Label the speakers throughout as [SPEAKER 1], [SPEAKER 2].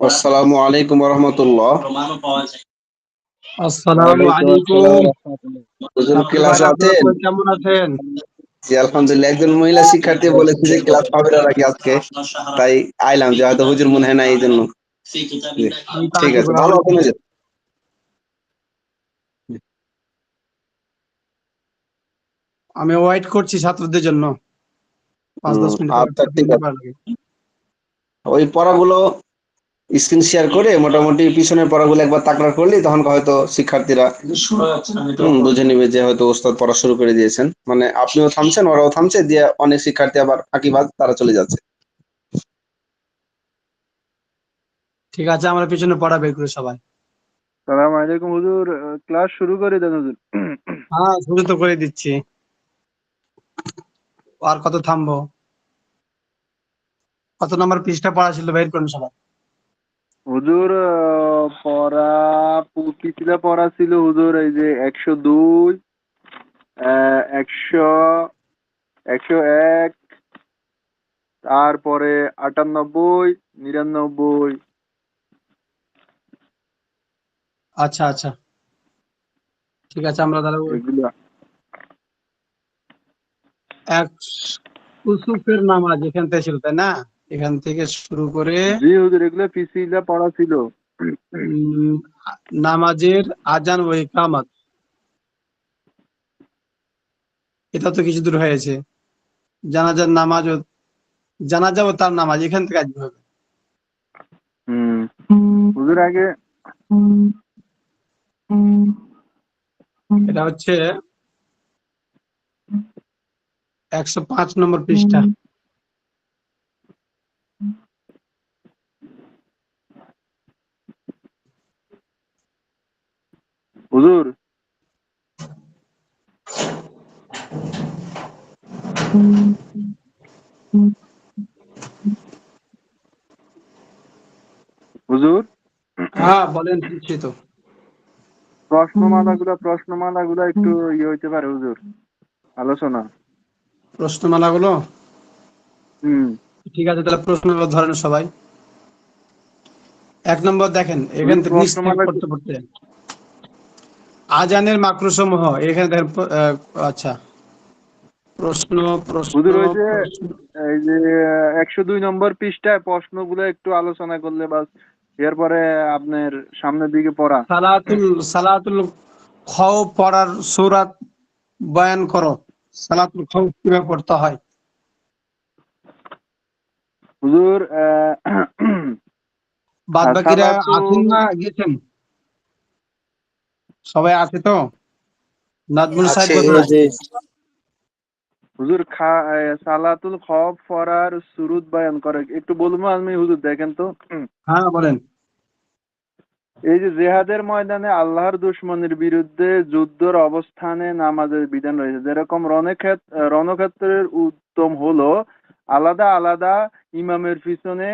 [SPEAKER 1] আসসালামু আলাইকুম ওয়া রাহমাতুল্লাহ।
[SPEAKER 2] আসসালামু
[SPEAKER 3] ওয়ালাইকুম
[SPEAKER 2] আলাইকুম।
[SPEAKER 3] আসসালাম রাহমাতুল্লাহ।
[SPEAKER 1] হুজুর
[SPEAKER 2] সাব্বির ভাই,
[SPEAKER 1] ক্লাসে
[SPEAKER 2] আপনারা
[SPEAKER 1] আছেন?
[SPEAKER 2] সবাই কেমন আছেন?
[SPEAKER 1] জি আলহামদুলিল্লাহ। একজন মহিলা শিক্ষার্থী বলেছে যে ক্লাস হবে না নাকি আজকে, তাই আইলাম যে হয়তো হুজুর মনে হয় না এই জন্য। জি,
[SPEAKER 2] আমি তো
[SPEAKER 1] ঠিক
[SPEAKER 2] আছি
[SPEAKER 1] আছে,
[SPEAKER 2] পুরো
[SPEAKER 1] ভালো আছেন হুজুর?
[SPEAKER 2] আমি ওয়েট করছি ছাত্রদের জন্য 5-10 মিনিট
[SPEAKER 1] আচ্ছা ঠিক আছে।
[SPEAKER 2] লাগে।
[SPEAKER 1] ওই পড়াগুলো স্ক্রিন শেয়ার করে মোটামুটি পিছনের পড়াগুলো একবার তাকরার করলেই তখন হয়তো শিক্ষার্থীরা বুঝে নিবে যে হয়তো ওস্তাদ পড়া শুরু করে দিয়েছেন, মানে আপনিও থামছেন ওরাও থামছে, দিয়ে অনেক শিক্ষার্থী আবার ফাঁকিবাজ তারা চলে যাচ্ছে।
[SPEAKER 2] ঠিক আছে, আমরা পিছনে পড়া বের করে সবাই।
[SPEAKER 3] সালাম আলাইকুম হুজুর, ক্লাস শুরু করে দেন হুজুর।
[SPEAKER 2] হ্যাঁ, শুরু তো করে দিচ্ছি। আর কত থামবো? কত নম্বর পৃষ্ঠা পড়া ছিল বের করুন সবাই।
[SPEAKER 3] হুজুর পড়া পিছলা পড়া ছিল হুজুর, এই যে 102, 100, 101, তারপরে 98, 99।
[SPEAKER 2] আচ্ছা আচ্ছা, ঠিক আছে, আমরা তাহলে
[SPEAKER 3] এগুলো
[SPEAKER 2] এক কুসুফের নামাজ এখান থেকে ছিল, তাই না? এখান থেকে শুরু করে
[SPEAKER 3] জি হুজুর, এগুলো পিছলা পড়া ছিল।
[SPEAKER 2] উম, নামাজের আজান ও ইকামত, এটা তো কিছু দূর হয়েছে। জানাজার নামাজ ও জানাজা ও তার নামাজ এখান থেকে আসবে হবে।
[SPEAKER 3] হুজুর আগে
[SPEAKER 2] এটা হচ্ছে 105 নম্বর পৃষ্ঠা।
[SPEAKER 3] হুজুর হুজুর
[SPEAKER 2] হ্যাঁ বলেন, শুনছি তো।
[SPEAKER 3] প্রশ্নমালাগুলো একটু ইয়ে হইতে পারে হুজুর, আলোচনা।
[SPEAKER 2] প্রশ্নমালাগুলো
[SPEAKER 3] হুম
[SPEAKER 2] ঠিক আছে, তাহলে প্রশ্নগুলো ধরেন সবাই। 1 নম্বর দেখেন, এখান
[SPEAKER 3] হুজুর
[SPEAKER 2] থেকে নিচ থেকে
[SPEAKER 3] প্রশ্নমালা
[SPEAKER 2] পড়তে পড়তে আজানের মাকরুসমূহ এখানে দেখেন। আচ্ছা, প্রশ্ন প্রশ্ন
[SPEAKER 3] হুজুর ওই যে
[SPEAKER 2] প্রশ্ন
[SPEAKER 3] এই যে 102 নম্বর পৃষ্ঠায় প্রশ্নগুলো একটু আলোচনা করলে বাস, এরপরে আপনার সামনের দিকে পড়া।
[SPEAKER 2] সালাতুল খাউফ পড়ার সূরাত বয়ান করো। সালাতুল খাউফ কিভাবে পড়তে হয়?
[SPEAKER 3] হুজুর
[SPEAKER 2] বাদ বাকিরা
[SPEAKER 3] সালাতু
[SPEAKER 2] আছেন না গেছেন? সবাই আছে তো? নাজমুল সাহেব
[SPEAKER 1] আছে
[SPEAKER 2] কোথায়
[SPEAKER 1] যে
[SPEAKER 2] আছে?
[SPEAKER 3] হুজুর সালাতুল খওফ পড়ার সুরুত বয়ান করে, একটু বলবো আমি হুজুর, দেখেন তো।
[SPEAKER 2] হ্যাঁ বলেন।
[SPEAKER 3] এই যে জেহাদের ময়দানে আল্লাহর দুশমনের বিরুদ্ধে যুদ্ধর অবস্থানে নামাজের বিধান রয়েছে, যেরকম রণক্ষেত্রের উত্তম হলো আলাদা আলাদা ইমামের পিছনে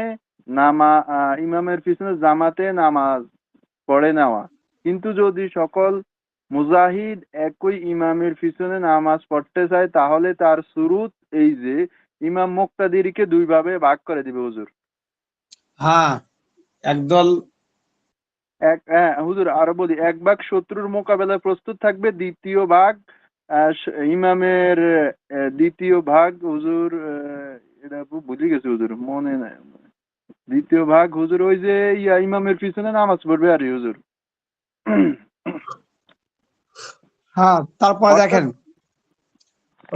[SPEAKER 3] ইমামের পিছনে জামাতে নামাজ পড়ে নেওয়া। কিন্তু যদি সকল মুজাহিদ একই ইমামের পিছনে নামাজ পড়তে চায়, তাহলে তার শুরুত এই যে ইমাম মুক্তাদিরকে দুই ভাবে ভাগ করে দিবে হুজুর।
[SPEAKER 2] হ্যাঁ, একদল
[SPEAKER 3] হ্যাঁ হুজুর, আরো বলি, এক ভাগ শত্রুর মোকাবেলায় প্রস্তুত থাকবে, দ্বিতীয় ভাগ ইমামের দ্বিতীয় ভাগ হুজুর, এটা বুঝে গেছে হুজুর, মনে নাই। দ্বিতীয় ভাগ হুজুর ওই যে ইমামের পিছনে নামাজ পড়বে আর হুজুর।
[SPEAKER 2] হ্যাঁ, তারপরে
[SPEAKER 3] অর্থাৎ
[SPEAKER 2] দেখেন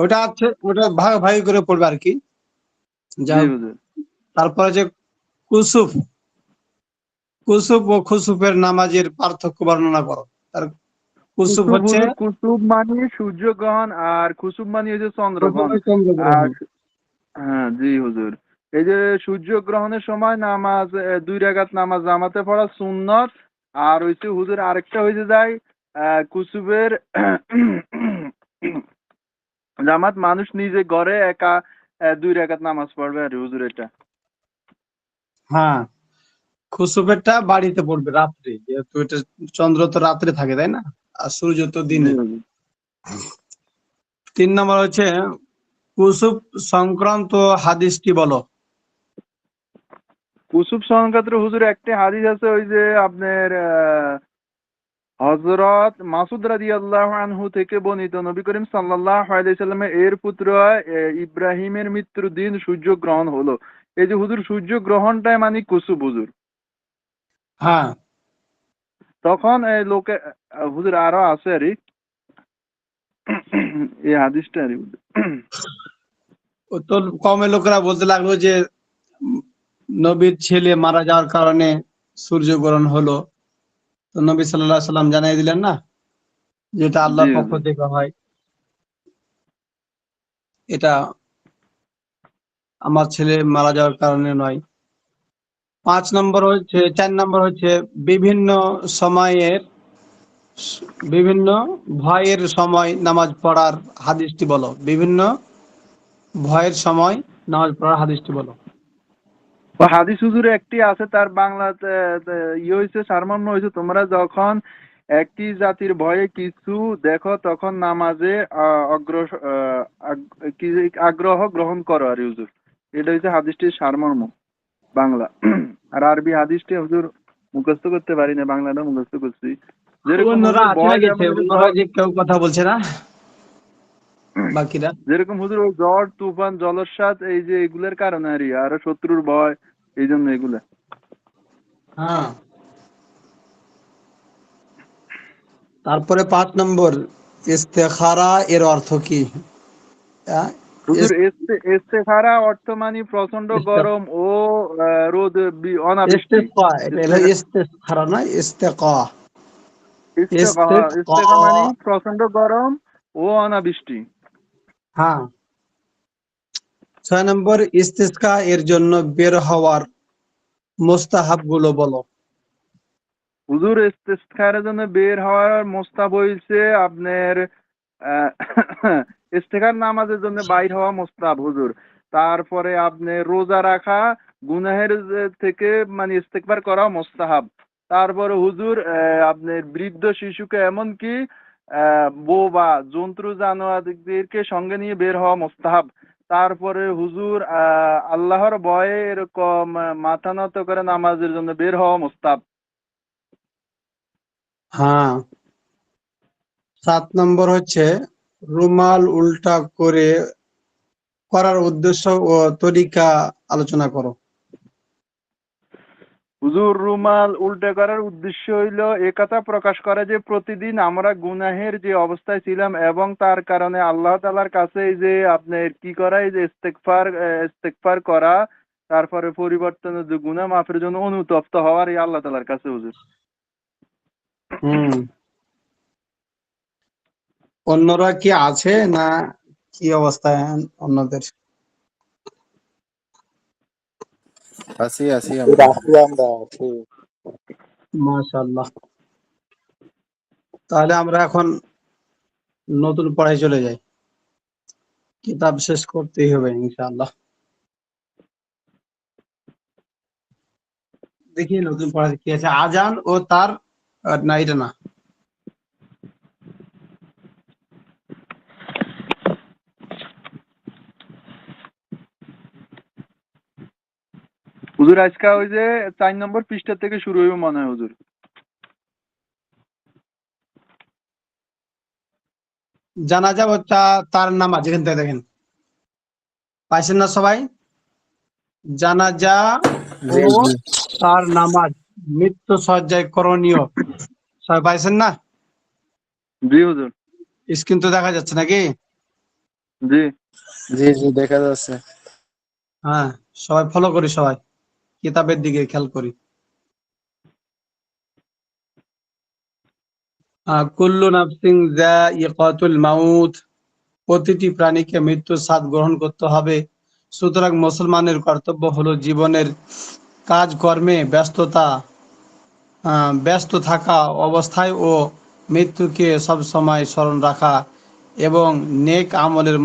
[SPEAKER 2] ওটা আছে, ওটা ভাগ ভাগ করে পড়বে আর কি। যা
[SPEAKER 3] জি
[SPEAKER 2] হোক,
[SPEAKER 3] হুজুর।
[SPEAKER 2] তারপরে যে কুসুফ কুসুফ ও খুসুফের নামাজের পার্থক্য বর্ণনা করো। তার কুসুফ
[SPEAKER 3] কুতুব
[SPEAKER 2] হচ্ছে
[SPEAKER 3] হুজুর, কুতুব মানে সূর্যগ্রহণ, আর কুসুব মানে হচ্ছে চন্দ্রগ্রহণ।
[SPEAKER 2] প্রথমে চন্দ্রগ্রহণ।
[SPEAKER 3] আর হ্যাঁ জি হুজুর, এই যে সূর্যগ্রহণের সময় নামাজ 2 রাকাত নামাজ জামাতে পড়া সুন্নত। আর হইছে হুজুর আরেকটা হইছে যায় কুসুবের জামাত, মানুষ নিজে ঘরে একা 2 রাকাত নামাজ পড়বে আর হুজুর, এটা।
[SPEAKER 2] হ্যাঁ, খুসুফেরটা বাড়িতে পড়বে রাত্রে, যেহেতু এটা চন্দ্র তো রাত্রে থাকে, তাই না? আর সূর্য তো
[SPEAKER 3] জি
[SPEAKER 2] দিনে।
[SPEAKER 3] হুজুর।
[SPEAKER 2] 3 নম্বর হচ্ছে কুসুফ সংক্রান্ত হাদিসটি বলো।
[SPEAKER 3] কুসুফ স্মরণ ক্ষেত্রে হুজুর একটি হাদিস আছে, ওই যে আপনার হযরত মাসুদ রাদিয়াল্লাহু আনহু থেকে বর্ণিত, নবী করিম সাল্লাল্লাহু আলাইহি সাল্লামের এর পুত্র ইব্রাহিমের মৃত্যুর দিন সূর্য গ্রহণ হলো। এই যে হুজুর সূর্য গ্রহণটাই মানে কুসুফ হুজুর।
[SPEAKER 2] হ্যাঁ,
[SPEAKER 3] তখন এই লোকে হুজুর আরো আছে আরে এই হাদিসটা আরে
[SPEAKER 2] তো কমে লোকেরা বলতে লাগলো যে উম, নবীর ছেলে মারা যাওয়ার কারণে সূর্যগ্রহণ হলো। তো নবী সাল্লাল্লাহু আলাইহি সাল্লাম জানিয়ে দিলেন না, যেটা
[SPEAKER 3] জি
[SPEAKER 2] আল্লাহর পক্ষ
[SPEAKER 3] হুজুর।
[SPEAKER 2] থেকে হয়, এটা আমার ছেলে মারা যাওয়ার কারণে নয়। 4 নম্বর হচ্ছে বিভিন্ন সময়ের বিভিন্ন ভয়ের সময় নামাজ পড়ার হাদিসটি বলো। বিভিন্ন ভয়ের সময় নামাজ পড়ার হাদিসটি বলো।
[SPEAKER 3] ও হাদিস হুজুরে একটি আছে, তার বাংলাতে ইয়ে হয়েছে, সারমর্ম হয়েছে, তোমরা যখন একটি জাতির ভয়ে কিছু দেখো তখন নামাজে আগ্রহ গ্রহণ করো আর হুজুর। এটা হচ্ছে হাদিসটির সারমর্ম বাংলা। আর আরবি হাদিসটি হুজুর মুখস্থ করতে পারি না, বাংলাটা মুখস্থ করছি। যেরকম
[SPEAKER 2] অন্যরা
[SPEAKER 3] হুজুর
[SPEAKER 2] আছে না
[SPEAKER 3] ভয়
[SPEAKER 2] গেছে,
[SPEAKER 3] যেমন
[SPEAKER 2] অন্যরা যে কেউ কথা বলছে না বাকিরা।
[SPEAKER 3] যেরকম হুজুর ওই ঝড় তুফান জলোচ্ছ্বাস এই যে এগুলোর কারণে আর শত্রুর ভয়, এই জন্য এগুলা।
[SPEAKER 2] হ্যাঁ, তারপরে 5 নম্বর ইস্তেখারা এর অর্থ কি? আহ,
[SPEAKER 3] হুজুর
[SPEAKER 2] ইস-
[SPEAKER 3] ইস্তেখারা অর্থ মানে প্রচন্ড
[SPEAKER 2] ইস্তে-
[SPEAKER 3] গরম ও রোদ, অনাবৃষ্টি।
[SPEAKER 2] ইস্তেকা, এটা হলো
[SPEAKER 3] ইস্তেখা
[SPEAKER 2] ইস্তেখারা না, ইস্তেকা।
[SPEAKER 3] ইস্তেখা
[SPEAKER 2] ইস্তেকা।
[SPEAKER 3] ইস্তেখা মানে প্রচন্ড গরম ও অনাবৃষ্টি।
[SPEAKER 2] হ্যাঁ। 6 নম্বর ইস্তিসকা এর জন্য বের হওয়ার মোস্তাহাব গুলো বলো।
[SPEAKER 3] হুজুর ইস্তেখারের জন্য বের হওয়ার মোস্তাব হইছে আপনার আহ, ইস্তেখার নামাজের জন্য বাইর হওয়া মোস্তাব হুজুর। তারপরে আপনি রোজা রাখা, গুনাহের থেকে মানে ইস্তেগফার করা মোস্তাহাব। তারপরে হুজুর আপনার বৃদ্ধ শিশুকে এমনকি বউ বা জন্তু জানোয়ারদেরকে সঙ্গে নিয়ে বের হওয়া মোস্তাহাব। তারপরে হুজুর আল্লাহর ভয়ে এরকম মাথা নত করে নামাজের জন্য বের হওয়া মোস্তাহাব।
[SPEAKER 2] হ্যাঁ। 7 নম্বর হচ্ছে রুমাল উল্টা করে করার উদ্দেশ্য ও তরিকা আলোচনা করো।
[SPEAKER 3] হুজুর রুমাল উল্টে করার উদ্দেশ্য হইল একথা প্রকাশ করা যে প্রতিদিন আমরা গুনাহের যে অবস্থায় ছিলাম এবং তার কারণে আল্লাহ তাআলার কাছে এই যে আপনার কি করা, এই যে ইস্তেগফার করা, তারপরে পরিবর্তনের যে গুনাহ মাফের জন্য অনুতপ্ত হওয়ার এই আল্লাহ তাআলার কাছে হুজুর।
[SPEAKER 2] হুম। অন্যরা কি আছে না, কি অবস্থায় অন্যদের?
[SPEAKER 4] আছি আছি আমরা।
[SPEAKER 2] মাশাআল্লাহ। তাহলে আমরা এখন নতুন পড়ায় চলে যাই, কিতাব শেষ করতেই হবে ইনশাআল্লাহ। দেখি নতুন পড়াতে কি আছে, আজান ও তার না, এটা না।
[SPEAKER 3] হুজুর আজকে ওই যে 4 নম্বর পৃষ্ঠা থেকে শুরু হইব মনে হয় হুজুর।
[SPEAKER 2] জানাজা ও তার নামাজ, এখান থেকে দেখেন, পাইছেন না সবাই? জানাজা ও
[SPEAKER 4] জি জি।
[SPEAKER 2] তার নামাজ মৃত্যু সজ্জায় করণীয়, সবাই পাইছেন না?
[SPEAKER 3] জি হুজুর।
[SPEAKER 2] স্ক্রিন তো দেখা যাচ্ছে নাকি?
[SPEAKER 3] জি।
[SPEAKER 4] জি জি দেখা যাচ্ছে।
[SPEAKER 2] হ্যাঁ, সবাই ফলো করি, সবাই কিতাবের দিকে খেয়াল করি। কুল্লু নাফসিন যায়িকাতুল মাউত, প্রতিটি প্রাণীকে মৃত্যুর স্বাদ গ্রহণ করতে হবে। সুতরাং মুসলমানের কর্তব্য হলো জীবনের কাজকর্মে ব্যস্ত থাকা অবস্থায় ও মৃত্যুকে সব সময় স্মরণ রাখা এবং নেক আমলের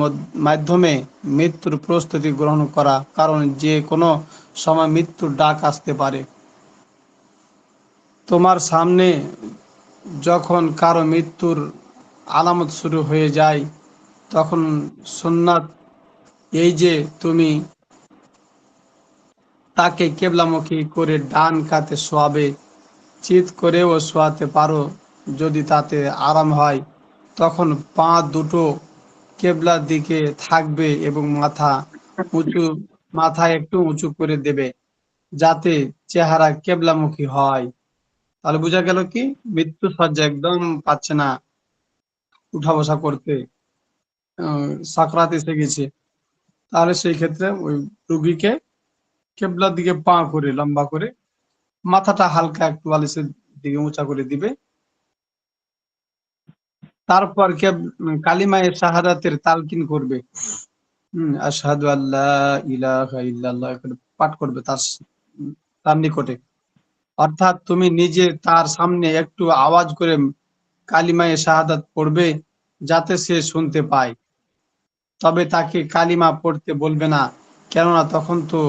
[SPEAKER 2] মাধ্যমে মৃত্যুর প্রস্তুতি গ্রহণ করা, কারণ যে কোনো সময় মৃত্যুর ডাক আসতে পারে। তোমার সামনে যখন কারো মৃত্যুর আলামত শুরু হয়ে যায়, তখন সুন্নাত এই যে তুমি তাকে কেবলামুখী করে ডান কাতে শোয়াবে। চিৎ করেও শোয়াতে পারো যদি তাতে আরাম হয়। তখন পা দুটো কেবলার দিকে থাকবে এবং উঁচু মাথা একটু উঁচু করে দেবে, যাতে চেহারা কেবলামুখী হয়। তাহলে বোঝা গেল কি, মৃত্যু সজ্জা একদম পাচ্ছে না উঠা বসা করতে, সাকরাত এসে গেছে, তাহলে সেই ক্ষেত্রে ওই রুগীকে কেবলার দিকে পা করে লম্বা করে মাথাটা হালকা একটু বালিশের দিকে উঁচা করে দিবে। তারপর কালিমায়ে শাহাদাতের তালকিন করবে। আশহাদু আল্লা ইলাহা ইল্লাল্লাহ করে পাঠ করবে তার নিকটে। অর্থাৎ তুমি নিজে তার সামনে একটু আওয়াজ করে কালিমায়ে শাহাদাত পড়বে, যাতে সে শুনতে পায়। তবে তাকে কালিমা পড়তে বলবে না, কেননা তখন তো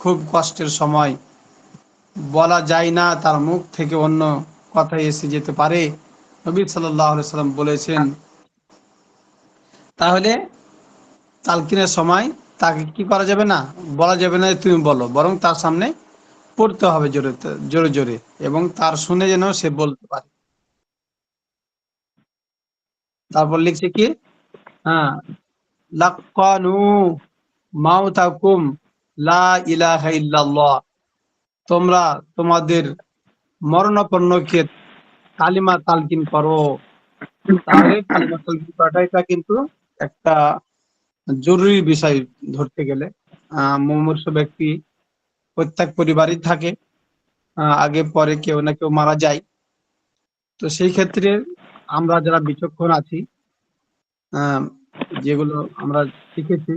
[SPEAKER 2] খুব কষ্টের সময়, বলা যায় না, তার মুখ থেকে অন্য কথা এসে যেতে পারে। নবী সাল্লাল্লাহু আলাইহি সাল্লাম বলেছেন, তাহলে তালকিনের সময় তাকে কি করা যাবে না, বলা যাবে না যে তুমি বলো, বরং তার সামনে পড়তে হবে জোরে জোরে জোরে, এবং তার শুনে যেন সে বলতে পারে। তারপর লিখছে কি, হ্যাঁ, লাক্কানু মাউতাকুম লা ইলাহা ইল্লাল্লাহ, তোমরা তোমাদের মরণাপন্নকে কালিমা তালকিন করো। তাহলে কালিমা তালকিন করাটা এটা কিন্তু একটা জরুরি বিষয় ধরতে গেলে। মুমূর্ষু ব্যক্তি প্রত্যেক পরিবারই থাকে, আগে পরে কেউ না কেউ মারা যায়। তো সেই ক্ষেত্রে আমরা যারা বিচক্ষণ আছি, আহ, যেগুলো আমরা শিখেছি,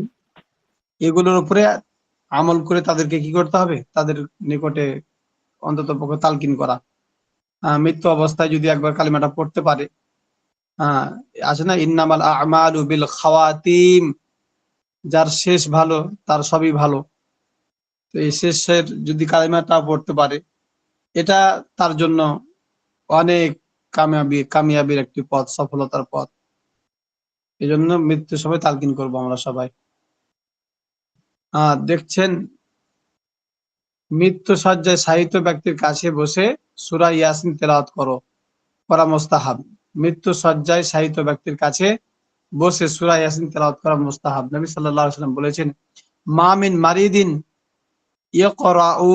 [SPEAKER 2] এগুলোর উপরে আমল করে তাদেরকে কি করতে হবে, তাদের নিকটে অন্তত পক্ষে তালকিন করা। মৃত্যু অবস্থায় যদি একবার কালিমাটা পড়তে পারে, আহ আছে না, ইন্নামাল আমালু বিল খাওয়াতিম, যার শেষ ভালো তার সবই ভালো। তো এই শেষের যদি কালিমাটা পড়তে পারে, এটা তার জন্য অনেক কামিয়াবির একটি পথ, সফলতার পথ। এই জন্য মৃত্যুর সময় তালকিন করবো আমরা সবাই। দেখছেন, মৃত্যু সজ্জায় শায়িত ব্যক্তির কাছে বসে সূরা ইয়াসিন তেলাওয়াত করা মুস্তাহাব। মৃত্যু সজ্জায় শায়িত ব্যক্তির কাছে বসে সূরা ইয়াসিন তেলাওয়াত করা মুস্তাহাব। নবী সাল্লাল্লাহু আলাইহি ওয়াসাল্লাম বলেছেন, মা মিন মারিদিন ইয়াকরাউ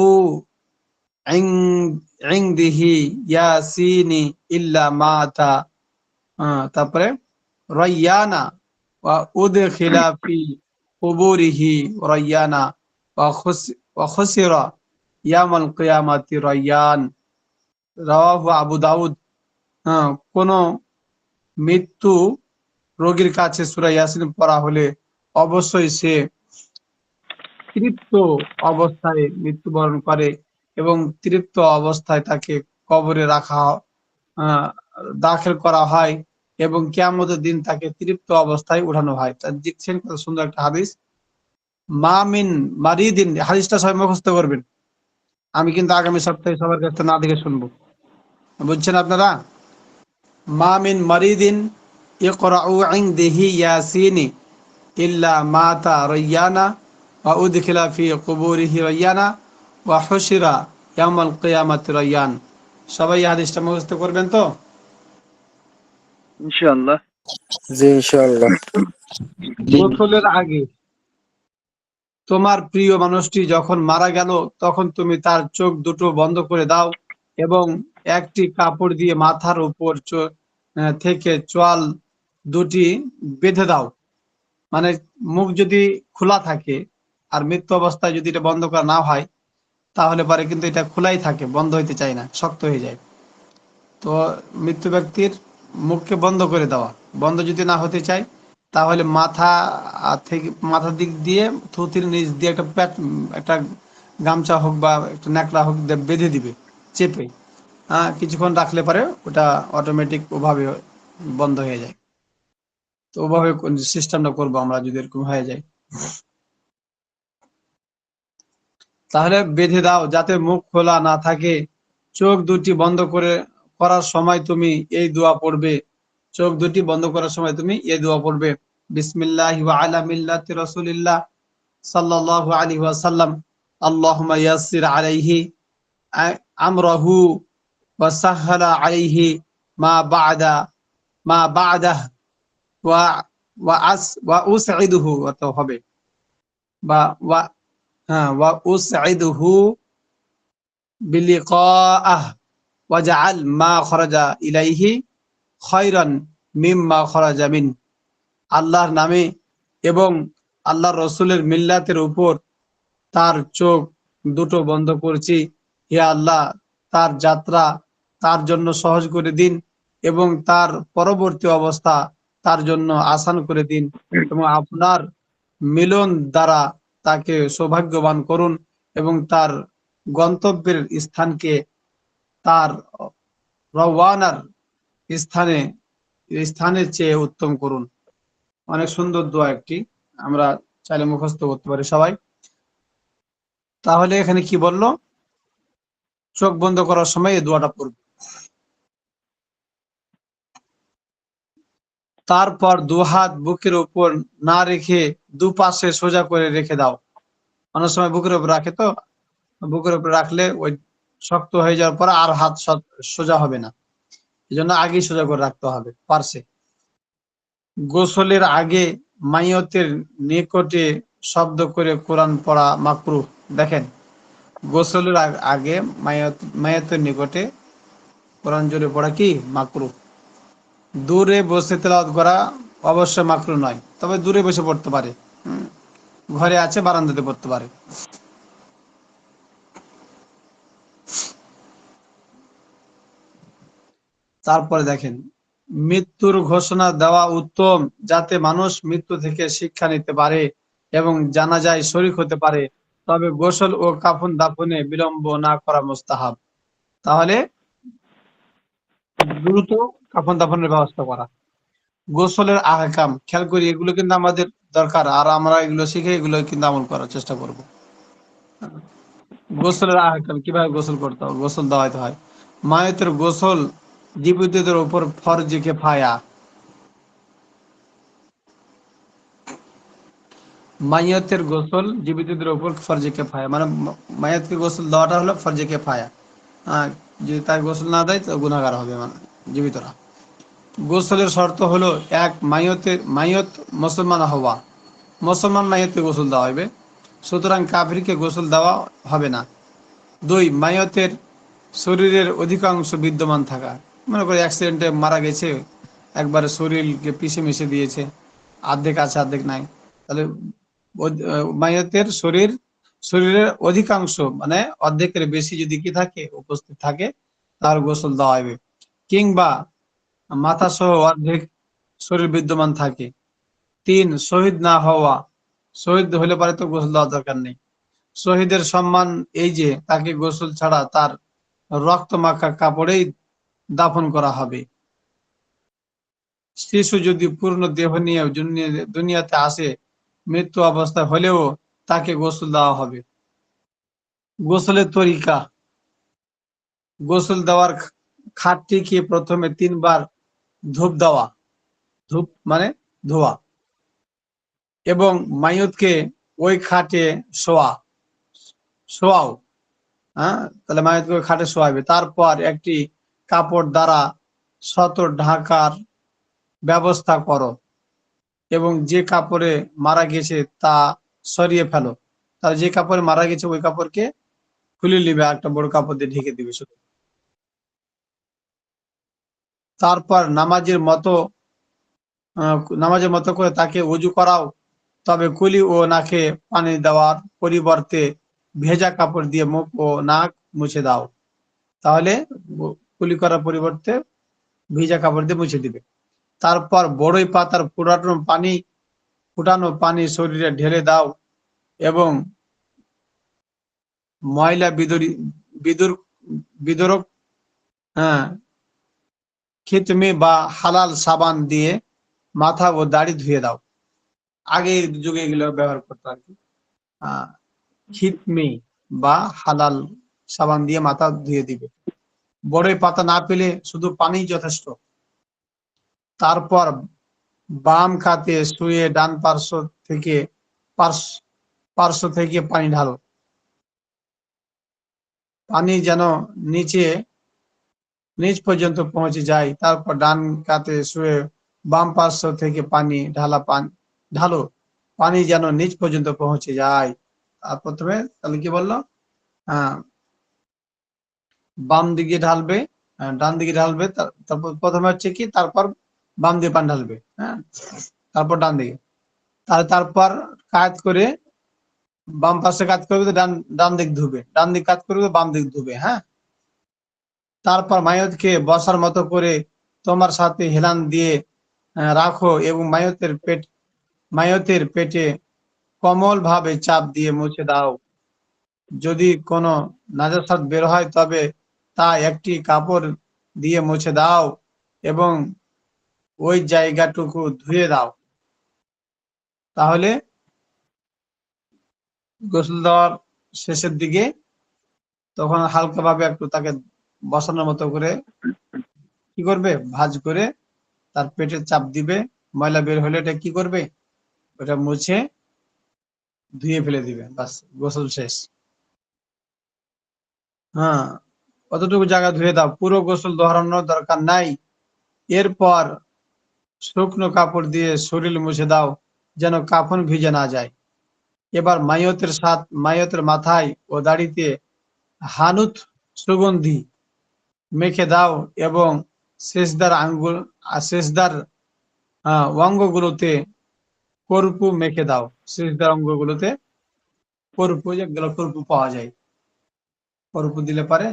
[SPEAKER 2] ইনদিহি ইয়াসিনি ইল্লা মাতা, তারপরে রায়্যানা ওয়া উদখিলা ফি কুবুরিহি রায়্যানা ওয়া খুসিরা ইয়াউমাল কিয়ামাতি রায়্যান, রাওয়াহু আবু দাউদ। কোন মৃত্যু রোগীর কাছে সূরা ইয়াসিন পড়া হলে অবশ্যই সে তৃপ্ত অবস্থায় মৃত্যুবরণ করে, এবং তৃপ্ত অবস্থায় তাকে কবরে আহ দাখিল করা হয়, এবং কিয়ামতের দিন তাকে তৃপ্ত অবস্থায় উঠানো হয়। তা দেখছেন কত সুন্দর একটা হাদিস। মামিন মারিদিন, হাদিসটা সবাই মুখস্থ করবেন। আমি কিন্তু আগামী সপ্তাহে সবার কাছে না দেখে শুনবো, বুঝছেন আপনারা? মামিন মারিদিন ইকরাউ ইনদিহি ইয়াসিনি ইল্লা মাতা রায়্যানা ওয়া উদখিলা ফি কুবুরিহি রায়্যানা ওয়া হুশিরা ইয়াউমাল কিয়ামাতি রায়্যান। সবাই এই হাদিসটা মুখস্থ করবেন তো?
[SPEAKER 3] ইনশাআল্লাহ।
[SPEAKER 4] জি ইনশাআল্লাহ।
[SPEAKER 2] গোসলের আগে তোমার প্রিয় মানুষটি যখন মারা গেল, তখন তুমি তার চোখ দুটো বন্ধ করে দাও এবং একটি কাপড় দিয়ে মাথার উপর থেকে চোয়াল দুটি বেঁধে দাও। মানে মুখ যদি খোলা থাকে আর মৃত্যু অবস্থায় যদি এটা বন্ধ করা না হয়, তাহলে পরে কিন্তু এটা খোলাই থাকে, বন্ধ হইতে চায় না, শক্ত হয়ে যায়। তো মৃত্যু ব্যক্তির মুখকে বন্ধ করে দেওয়া, বন্ধ যদি না হতে চায়, তাহলে মাথার দিক দিয়ে থুতির নিচ দিয়ে একটা গামছা হোক বা একটা ন্যাকড়া হোক দিয়ে বেঁধে দিবে চেপে। কিছুক্ষণ রাখলে পরে ওটা অটোমেটিক ওভাবে বন্ধ হয়ে যায়। তো ওভাবে সিস্টেমটা করবো আমরা যদি এরকম হয়ে যায়। তাহলে বেঁধে দাও যাতে মুখ খোলা না থাকে। চোখ দুটি বন্ধ করার সময় তুমি এই দোয়া পড়বে। চোখ দুটি বন্ধ করার সময় তুমি এই দোয়া পড়বে, বিসমিল্লাহি ওয়া আলা মিল্লাতি রাসূলিল্লাহ সাল্লাল্লাহু আলাইহি ওয়াসাল্লাম আল্লাহুম্মা ইয়াসসির আলাইহি আমরাহু ওয়া সাহহালা আলাইহি মা বা'দা মা বা'দাহ ওয়া ওয়া উসঈদুহু তো হবে বা ওয়া হ্যাঁ ওয়া উসঈদুহু বিলিকাআহ ওয়াজআল মা খরাজা ইলাইহি খায়রান মিম্মা খরাজা মিন। আল্লাহর নামে এবং আল্লাহর রসুলের মিল্লাতের উপর তার চোখ দুটো বন্ধ করছি। হে আল্লাহ, তার যাত্রা তার জন্য সহজ করে দিন এবং তার পরবর্তী অবস্থা তার জন্য আসান করে দিন এবং আপনার মিলন দ্বারা তাকে সৌভাগ্যবান করুন এবং তার গন্তব্যের স্থানকে তার রওয়ানার স্থানে স্থানের চেয়ে উত্তম করুন। অনেক সুন্দর দোয়া একটি, আমরা চাইলে মুখস্থ করতে পারি সবাই। তাহলে এখানে কি বললো? চোখ বন্ধ করার সময় এই দোয়াটা পড়বে। তারপর দুহাত বুকের উপর না রেখে দুপাশে সোজা করে রেখে দাও। অনেক সময় বুকের উপর রাখে, তো বুকের উপর রাখলে ওই শক্ত হয়ে যাওয়ার পর আর হাত সোজা হবে না, এই জন্য আগেই সোজা করে রাখতে হবে পার্শ্বে। গোসলের আগে মাইয়তের নিকটে শব্দ করে কোরআন পড়া মাকরুহ। দেখেন, গোসলের আগে মাইয়তের নিকটে কোরআন জোরে পড়া কি মাকরুহ। দূরে বসে তেলাওয়াত করা অবশ্য মাকরুহ নয়, তবে দূরে বসে পড়তে পারে, ঘরে আছে বারান্দাতে পড়তে পারে। তারপরে দেখেন, মৃত্যুর ঘোষণা দেওয়া উত্তম, যাতে মানুষ মৃত্যু থেকে শিক্ষা নিতে পারে এবং জানাজায় শরীক হতে পারে। তবে গোসল ও কাফন দাফনে বিলম্ব না করা মুস্তাহাব। তাহলে দ্রুত কাফন দাফনের ব্যবস্থা করা। গোসলের আহকাম খেয়াল করি, এগুলো কিন্তু আমাদের দরকার, আর আমরা এগুলো শিখে এগুলো কিন্তু আমল করার চেষ্টা করব। গোসলের আহকাম, কিভাবে গোসল করতে হবে, গোসল দেওয়াইতে হয়। মায়েতের গোসল জীবিতদের উপর ফরজে কিফায়া। মাইয়াতের গোসল জীবিতদের উপর ফরজে কিফায়া, মানে মাইয়াতকে গোসল দেওয়াটা হলো ফরজে কিফায়া। যদি তার গোসল না দেয় তো গুনাহগার হবে মানে জীবিতরা। গোসলের শর্ত হলো, এক, মাইয়ত মুসলমান হওয়া, মুসলমান মাইয়তকে গোসল দেওয়া হবে, সুতরাং কাফিরকে গোসল দেওয়া হবে না। দুই, মাইয়তের শরীরের অধিকাংশ বিদ্যমান থাকা, মনে করে অ্যাক্সিডেন্টে মারা গেছে, একবারে শরীরকে পিষে মিশে দিয়েছে, অর্ধেক আছে অর্ধেক নাই, তাহলে মাইয়তের শরীরের অধিকাংশ মানে অর্ধেকের বেশি যদি কি থাকে, উপস্থিত থাকে, তার গোসল দেওয়া হবে। কিংবা মাথা সহ অর্ধেক শরীর বিদ্যমান থাকে। তিন, শহীদ না হওয়া, শহীদ হলে পারে তো গোসল দেওয়ার দরকার নেই। শহীদের সম্মান এই যে তাকে গোসল ছাড়া তার রক্ত মাখা কাপড়েই দাফন করা হবে। শিশু যদি পূর্ণ দেহ নিয়ে দুনিয়াতে আসে, মৃত্যু অবস্থা হলেও তাকে গোসল দেওয়া হবে। গোসলের তরিকা, গোসল দেওয়ার খাটটিকে প্রথমে 3 বার ধূপ দেওয়া, ধূপ মানে ধোয়া, এবং মাইয়তকে ওই খাটে শোয়াও। তাহলে মাইয়তকে ওই খাটে শোয়াবে। তারপর একটি কাপড় দ্বারা সতর ঢাকার ব্যবস্থা করো এবং যে কাপড়ে মারা গেছে তা সরিয়ে ফেলো। তাহলে যে কাপড়ে মারা গেছে ওই কাপড়কে খুলে নিবে, একটা বড় কাপড় দিয়ে ঢেকে দিবে শুধু। তারপর নামাজের মতো করে তাকে ওযু করাও, তবে কুলি ও নাকে পানি দেওয়ার পরিবর্তে ভেজা কাপড় দিয়ে মুখ ও নাক মুছে দাও। তাহলে কুলি করার পরিবর্তে ভেজা কাপড় দিয়ে মুছে দিবে। তারপর বড়ই পাতার ফুটানো পানি শরীরে ঢেলে দাও এবং ময়লা বিদরক খিতমি বা হালাল সাবান দিয়ে মাথা ও দাড়ি ধুয়ে দাও। আগের যুগে এগুলো ব্যবহার করতো আর কি। খিতমি বা হালাল সাবান দিয়ে মাথা ধুয়ে দিবে। বড়ই পাতা না পেলে শুধু পানি যথেষ্ট। তারপর বাম খাতে শুয়ে ডান পার্শ্ব থেকে পানি ঢালো। পানি যেন নিচ পর্যন্ত পৌঁছে যায়। তারপর ডান কাতে শুয়ে বাম পার্শ্ব থেকে পানি ঢালো, পানি যেন নিচ পর্যন্ত পৌঁছে যায়। আর প্রথমে তাহলে কি বললো? আহ বাম দিকে ঢালবে, ডান দিকে ঢালবে, তারপর প্রথমে হচ্ছে কি, তারপর বাম দিকে পানি ঢালবে, হ্যাঁ, তারপর ডান দিকে, তারপর কাজ করে বাম পাশে কাজ করবে তো ডান দিক ধুবে, ডান দিক কাজ করবে তো বাম দিক ধুবে, হ্যাঁ। তারপর মাইয়তকে বসার মতো করে তোমার সাথে হেলান দিয়ে রাখো এবং মাইয়তের পেটে কোমল ভাবে চাপ দিয়ে মুছে দাও। যদি কোনো নাজাসাত বের হয় তবে তা একটি কাপড় দিয়ে মুছে দাও এবং ওই জায়গাটুকু ধুয়ে দাও। তাহলে গোসল দেওয়ার শেষের দিকে তখন হালকা ভাবে একটু তাকে বসানোর মতো করে কি করবে, ভাঁজ করে তার পেটে চাপ দিবে। ময়লা বের হলে এটা কি করবে, ওটা মুছে ধুয়ে ফেলে দিবে, বাস গোসল শেষ। হ্যাঁ, অতটুকু জায়গা ধুয়ে দাও, পুরো গোসল দোহরানোর দরকার নাই। এরপর শুকনো কাপড় দিয়ে শরীর মুছে দাও যেন কাফন ভিজে না যায়। এবার মাইয়তের মাথায় ও দাড়িতে হানুত সুগন্ধি মেখে দাও এবং সেজদার অঙ্গগুলোতে কর্পূ মেখে দাও। সেজদার অঙ্গগুলোতে কর্পূ, যেগুলো কর্পূ পাওয়া যায়, কর্পূ দিলে পারে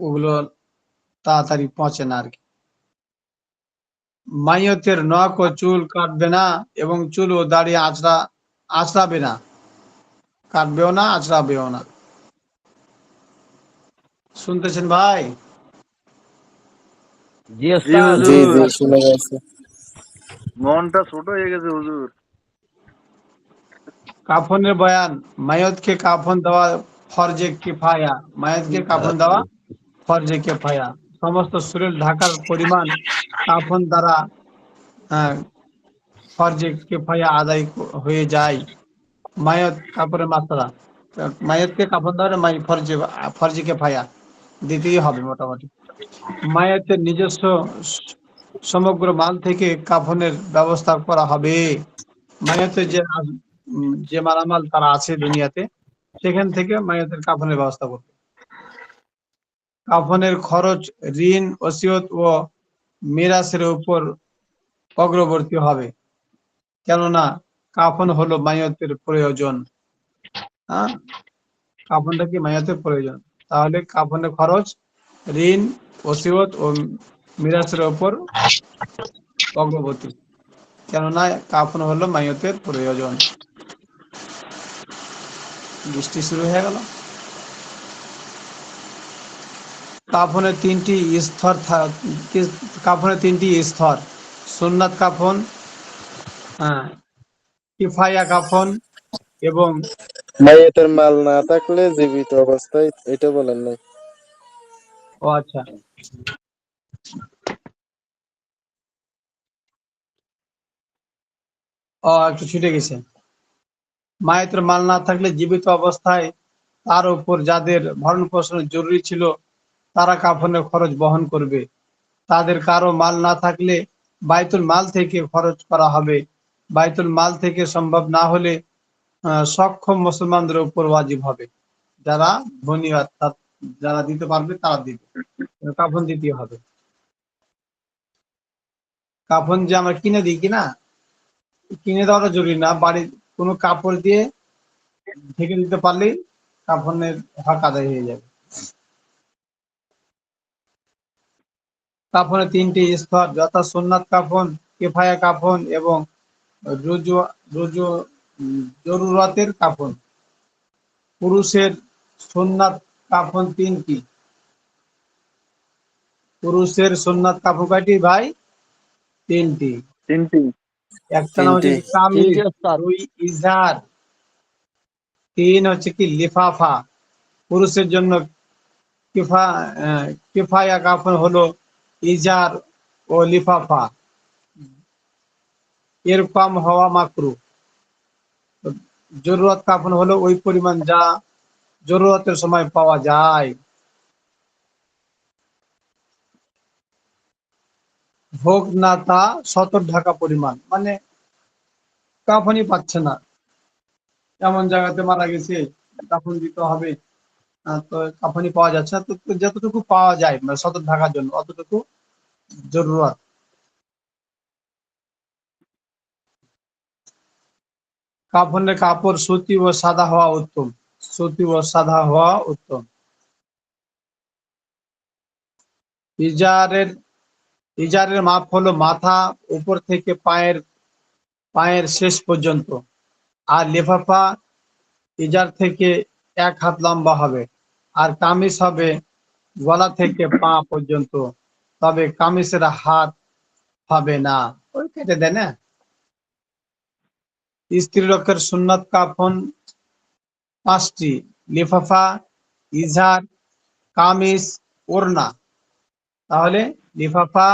[SPEAKER 2] ওগুলো তাড়াতাড়ি পচে না আর কি। মাইয়তের নখ ও চুল কাটবে না এবং চুল ও দাড়ি আঁচড়াবে না, কাটবেও না, আঁচড়াবেও না। শুনতেছেন ভাই?
[SPEAKER 5] জি
[SPEAKER 3] জি
[SPEAKER 5] ওস্তাদ।
[SPEAKER 4] জি
[SPEAKER 3] হুজুর,
[SPEAKER 4] জি শুনে গেছে।
[SPEAKER 3] মনটা ছোট হয়ে গেছে হুজুর।
[SPEAKER 2] কাফনের বয়ান। মাইয়তকে কাফন দেওয়া ফরজে কিফায়া, মাইয়তকে কাফন দেওয়া ফরজে কিফায়া। সমস্ত শরীর ঢাকার পরিমাণ কাফন দ্বারা আহ, ফরজে কিফায়া আদায় হয়ে যায়। মাইয়ত কাপড়ের মাত্রা, মাইয়তকে কাফন দেওয়া ফরজে কিফায়া দিতেই হবে মোটামুটি। মাইয়তের নিজস্ব সমগ্র মাল থেকে কাফনের ব্যবস্থা করা হবে। মাইয়তের যে মালামাল তারা আছে দুনিয়াতে, সেখান থেকে মাইয়তের কাফনের ব্যবস্থা করবে। কাফনের খরচ ঋণ, ওসিয়ত ও মিরাসের উপর অগ্রবর্তী হবে, কেননা কাফন হলো মাইয়তের প্রয়োজন। হ্যাঁ, কাফনটা কি মাইয়তের প্রয়োজন, তাহলে কাফনের খরচ ঋণ, ওসিয়ত ও মিরাসের উপর অগ্রবর্তী, কেননা কাফন হলো মাইয়তের প্রয়োজন। বৃষ্টি শুরু হয়ে গেল। কাফনের তিনটি স্তর, সুন্নাত কাফন, হ্যাঁ, কিফায়া কাফন এবং
[SPEAKER 4] মাইয়াতের মাল না থাকলে জীবিত অবস্থায়, এটা বলেন নাই?
[SPEAKER 2] ও আচ্ছা, ও একটু ছুটে গেছে। মায়েতের মাল না থাকলে জীবিত অবস্থায় তার উপর যাদের ভরণ পোষণ জরুরি ছিল তারা কাফনের খরচ বহন করবে। তাদের কারো মাল না থাকলে বাইতুল মাল থেকে খরচ করা হবে। বাইতুল মাল থেকে সম্ভব না হলে সক্ষম মুসলমানদের উপর ওয়াজিব হবে। যারা ধনী অর্থাৎ যারা দিতে পারবে তারা দিবে, কাফন দিতে হবে। কাফন যে আমরা কিনে দিই কিনা, কিনে দেওয়াটা জরুরি না, বাড়ির কোনো কাপড় দিয়ে ঢেকে দিতে পারলেই কাফনের হক আদায় হয়ে যাবে। কাফনের তিনটি স্তর, যথা সুন্নাত কাফন, কিফায়া কাফন এবং রুজু রুজু জরুরতের কাফন। পুরুষের সুন্নাত কাফন তিনটি। পুরুষের সুন্নাত কাফন কয়টি ভাই? তিনটি।
[SPEAKER 3] তিনটি।
[SPEAKER 2] একটা নাম হচ্ছে
[SPEAKER 4] তিনটি।
[SPEAKER 2] কি কামিজ,
[SPEAKER 5] তিনটি ওস্তাদ।
[SPEAKER 2] দুই ইজার, তিন হচ্ছে কি লিফাফা। পুরুষের জন্য কিফায়া কাফন হলো ইজার ও লিফাফা, এর কম হওয়া মাকরু। জরুরত কাফন হলো ওই পরিমাণ যা জরুরতের সময় পাওয়া যায়। হোক না তা সতর ঢাকা পরিমাণ, মানে কাফনই পাচ্ছে না, এমন জায়গাতে মারা গেছে, কাফন দিতে হবে, তো কাফনই পাওয়া যাচ্ছে না, তো যতটুকু পাওয়া যায় মানে সতর ঢাকার জন্য অতটুকু জরুরত। কাফনের কাপড় সুতি ও সাদা হওয়া উত্তম। সুতি ও সাদা হওয়া উত্তম। ইজারের ইজারের মাপ হলো মাথা উপর থেকে পায়ের পায়ের শেষ পর্যন্ত। আর লেফাফা ইজার থেকে 1 হাত লম্বা হবে। আর কামিজ হবে গলা থেকে পা পর্যন্ত, তবে কামিজের হাত হবে না। ওই কেটে দেয় না। স্ত্রী লোকের সুন্নাত কাফন 5টি: লিফাফা, ইজার, কামিজ, ওড়না। তাহলে লিফাফা,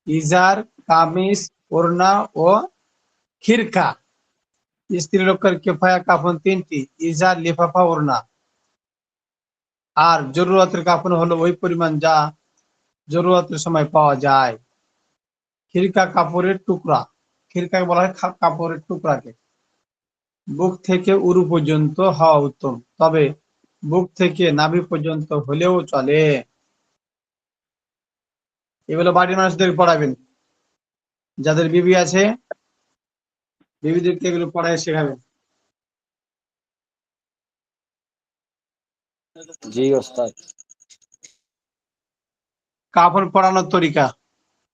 [SPEAKER 2] ইজার, কামিজ, ওড়না ও খিরকা। স্ত্রী লোকের কিফায়া কাফন 3টি: ইজার, লিফাফা, ওড়না। আর জরুরতের কাফন হলো ওই পরিমাণ যা জরুরতের সময় পাওয়া যায়। খিরকা কাপড়ের টুকরা। খিরকাকে বলা হয় কাপড়ের টুকরাকে। বুক থেকে উরু পর্যন্ত হওয়া উত্তম, তবে বুক থেকে নাভি পর্যন্ত হলেও চলে। এগুলো বাড়ির মানুষদের পড়াবেন, যাদের বিবি আছে বিবিদেরকে এগুলো পড়ায় শেখাবেন।
[SPEAKER 5] জি ওস্তাদ।
[SPEAKER 2] কাফন পরানোর তরিকা।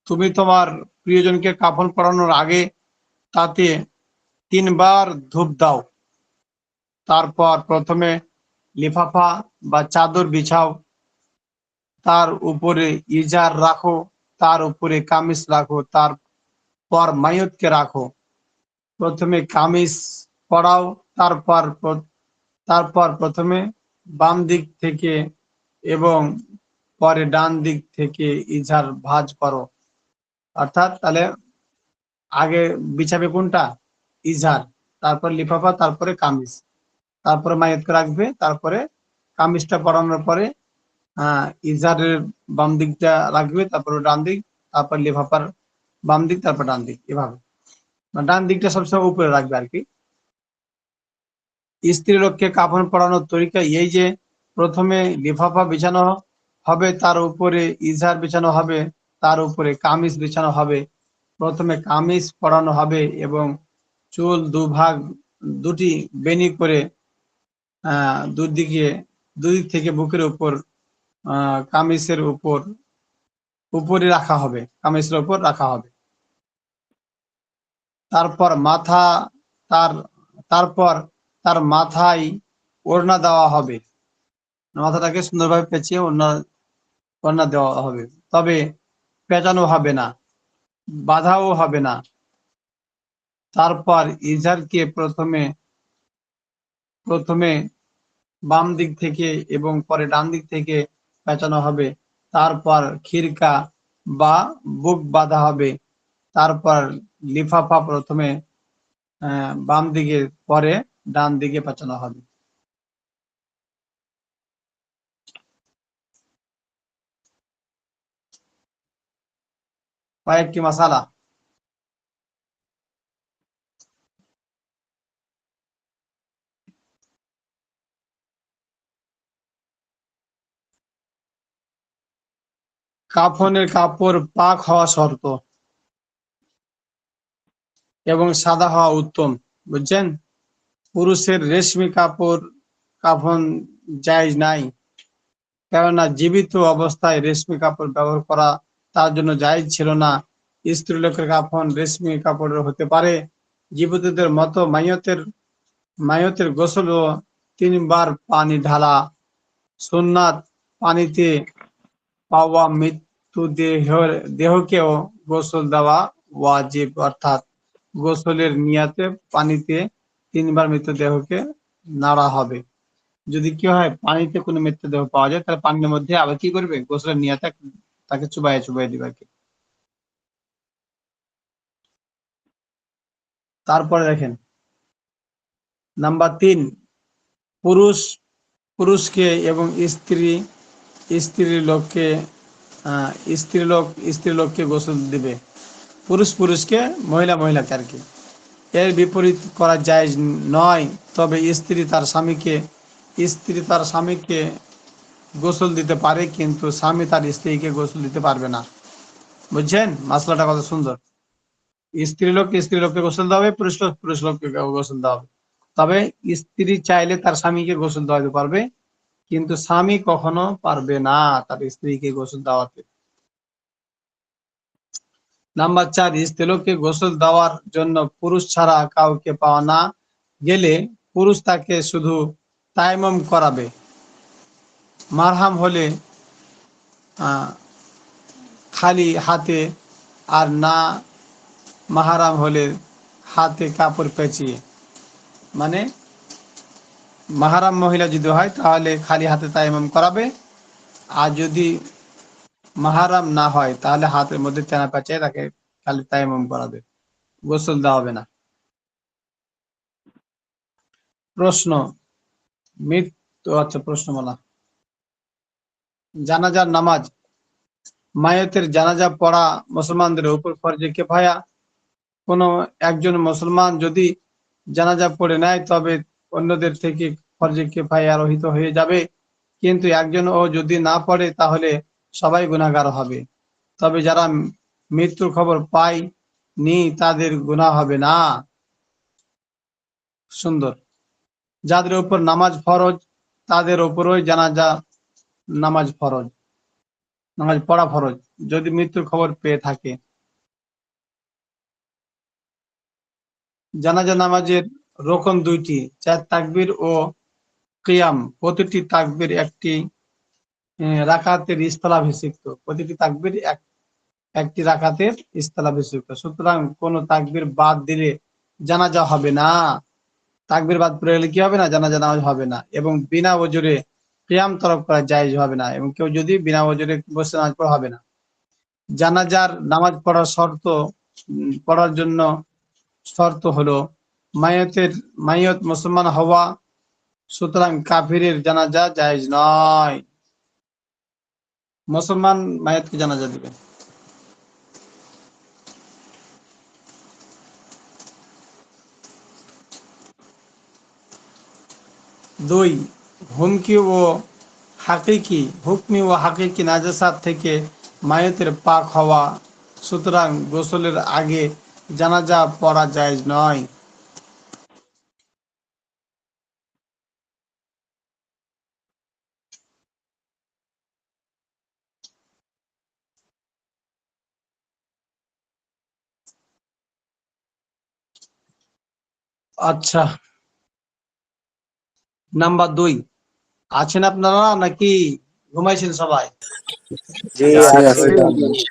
[SPEAKER 2] তুমি তোমার প্রিয়জনকে কাফন পরানোর আগে তাতে 3 বার ধূপ দাও। তারপর প্রথমে লিফাফা বা চাদর বিছাও, তার উপরে ইজার রাখো, তার উপরে কামিজ রাখো, তারপর মাইয়তকে রাখো। প্রথমে কামিজ পরাও, তারপর তারপর প্রথমে বাম দিক থেকে এবং পরে ডান দিক থেকে ইজার ভাঁজ করো। অর্থাৎ তাহলে আগে বিছাবে কোনটা? ইজার, তারপর লিফাফা, তারপরে কামিজ, তারপরে মাইয়তকে রাখবে, তারপরে কামিজটা পরানোর পরে ইজারের বাম দিকটা রাখবে, তারপরে ডান দিক, তারপর লিফাফার বাম দিক, তারপর ডান দিক, এভাবে। মানে ডান দিকটা সবসময় উপরে রাখবে আর কি। স্ত্রী লোককে কাফন পরানোর তরিকা এই যে, প্রথমে লিফাফা বিছানো হবে, তার উপরে ইজার বিছানো হবে, তার উপরে কামিজ বিছানো হবে। প্রথমে কামিজ পরানো হবে এবং চুল দুটি বেনি করে দুদিক থেকে বুকের উপর কামিজের উপরে রাখা হবে, কামিজের উপর রাখা হবে। তারপর তার তারপর তার মাথায় ওড়না দেওয়া হবে, মাথাটাকে সুন্দরভাবে পেঁচিয়ে ওড়না দেওয়া হবে, তবে পেঁচানো হবে না, বাঁধাও হবে না। তারপর ইজারকে প্রথমে বাম দিক থেকে এবং পরে ডান দিক থেকে পেঁচানো হবে। তারপর খিরকা বা বুক বাঁধা হবে। তারপর লিফাফা প্রথমে বাম দিকে, পরে ডান দিকে পেঁচানো হবে। কয়েকটি মাসালা। কাফনের কাপড় পাক হওয়া শর্ত এবং সাদা হওয়া উত্তম, বুঝছেন? পুরুষের রেশমি কাফন জায়েজ নাই, কেননা জীবিত অবস্থায় রেশমি কাপড় ব্যবহার করা তার জন্য জায়েজ ছিল না। স্ত্রী লোকের কাফন রেশমি কাপড়ের হতে পারে। জীবিতদের মতো মাইয়তের গোসল ও 3 বার পানি ঢালা সুন্নাত। পানিতে পাওয়া মৃত্যু দেহকেও গোসল দেওয়া ওয়াজিব, অর্থাৎ গোসলের নিয়াতে পানিতে 3 বার মৃতদেহকে নাড়া হবে। যদি কি হয় পানিতে কোনো মৃতদেহ পাওয়া যায়, তাহলে পানির মধ্যে আবার কি করবে? গোসলের নিয়াতে তাকে চুবাইয়ে দিবে আর কি। তারপরে দেখেন নাম্বার 3, পুরুষ পুরুষকে এবং স্ত্রী লোককে স্ত্রী লোককে গোসল দিবে। পুরুষ পুরুষকে, মহিলা মহিলাকে আর কি। এর বিপরীত করা জায়েজ নয়। তবে স্ত্রী তার স্বামীকে গোসল দিতে পারে, কিন্তু স্বামী তার স্ত্রীকে গোসল দিতে পারবে না। বুঝছেন মাসলাটা কত সুন্দর? স্ত্রী লোককে গোসল দেওয়া হবে, পুরুষ লোককে গোসল দেওয়া হবে। তবে স্ত্রী চাইলে তার স্বামীকে গোসল দেওয়াতে পারবে, কিন্তু স্বামী কখনো পারবে না তার স্ত্রীকে গোসল দেওয়াতে। নাম্বার 4, স্ত্রীলোককে গোসল দেওয়ার জন্য পুরুষ ছাড়া কাউকে পাওয়া না গেলে পুরুষ তাকে শুধু তায়াম্মুম করাবে। মারহাম হলে খালি হাতে, আর না মাহারাম হলে হাতে কাপড় পেঁচিয়ে। মানে মাহারাম মহিলা যদি হয় তাহলে খালি হাতে তায়াম্মুম করাবে, আর যদি মাহারাম না হয় তাহলে হাতের মধ্যে তেনা পেঁচিয়ে তাকে খালি তায়াম্মুম করাবে, গোসল দেওয়া হবে না। প্রশ্ন, প্রশ্ন বলা, জানাজার নামাজ, মাইয়তের জানাজা পড়া মুসলমানদের উপর ফরজে কিফায়া। কোনো একজন মুসলমান যদি জানাজা পড়ে নেয় তবে অন্যদের থেকে ফরজে কিফায়া রহিত হয়ে যাবে, কিন্তু একজনও যদি না পড়ে তাহলে সবাই গুনাহগার হবে। তবে যারা মৃত্যুর খবর পায়নি তাদের গুনাহ হবে না। সুন্দর। যাদের উপর নামাজ ফরজ তাদের উপরই জানাজা নামাজ পড়া ফরজ, যদি মৃত্যুর খবর পেয়ে থাকে। জানাজা নামাজের রকম 2টি, 4 তাকবীর ও কিয়াম। প্রতিটি তাকবীর একটি রাকাতের স্থলাভিষিক্ত। প্রতিটি তাকবীর একটি রাকাতের স্থলাভিষিক্ত। সুতরাং কোন তাকবীর বাদ দিলে জানাজা হবে না। তাকবীর বাদ পড়ে গেলে কি হবে না? জানাজা নামাজ হবে না। এবং বিনা ওজরে কিয়াম তরক করা জায়েজ হবে না, এবং কেউ যদি বিনা ওজরে বসে নামাজ পড়া হবে না। জানাজার নামাজ পড়ার জন্য শর্ত হলো মাইয়ত মুসলমান হওয়া, সুতরাং কাফিরের জানাজা জায়েজ নয়। মুসলমান মাইয়তকে জানাজা দিবে। 2, হুমকি ও হাকিকি নাজাসাত থেকে মাইয়তের পাক হওয়া, সুতরাং গোসলের আগে জানাজা পড়া জায়েজ নয়। আচ্ছা, নাম্বার 2, আছেন আপনারা নাকি ঘুমাইছেন সবাই?
[SPEAKER 4] জি
[SPEAKER 3] জি
[SPEAKER 4] আছি।
[SPEAKER 3] আছি।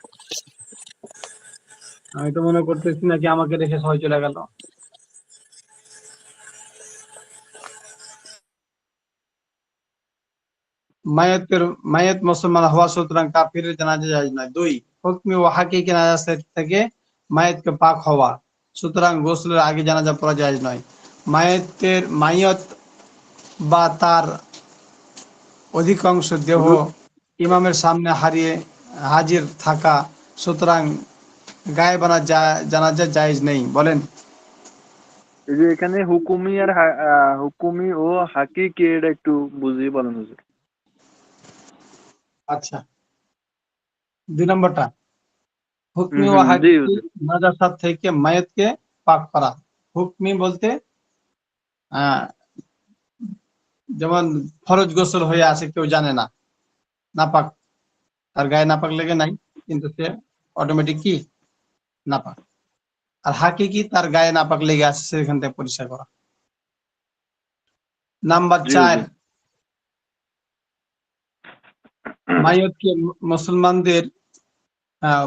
[SPEAKER 2] আমি তো মনে করতেছি নাকি আমাকে রেখে সবাই চলে গেল। মাইয়ত মুসলমান হওয়া, সুতরাং কাফিরের জানাজা জায়েজ নয়। 2, হুকমি ও হাকিকি নাজাসাত থেকে মাইয়তকে পাক হওয়া, সুতরাং গোসলের আগে জানাজা পড়া জায়েজ নয়। মাইয়ত বা তার অধিকাংশ দেহ ইমামের সামনে হাজির থাকা, সুতরাং গায়েবানা জানাজা জায়েজ নেই। বলেন।
[SPEAKER 3] এই যে এখানে হুকুমি ও হাকিকি এটা একটু বুঝিয়ে বলেন হুজুর।
[SPEAKER 2] আচ্ছা, 2 নম্বরটা, হুকমি ও
[SPEAKER 3] জি
[SPEAKER 2] হাকিকি
[SPEAKER 3] হুজুর।
[SPEAKER 2] নাজাসাত থেকে মাইয়তকে পাক করা। হুকমি বলতে যেমন ফরজ গোসল হয়ে আছে, কেউ জানে না, নাপাক, তার গায়ে নাপাক লেগে নাই, কিন্তু সে অটোমেটিক কি নাপাক। আর হাকিকি তার গায়ে নাপাক লেগে আছে, সেখান থেকে পরিষ্কার করা। নাম্বার
[SPEAKER 3] জি
[SPEAKER 2] 4,
[SPEAKER 3] হুজুর।
[SPEAKER 2] মাইয়তকে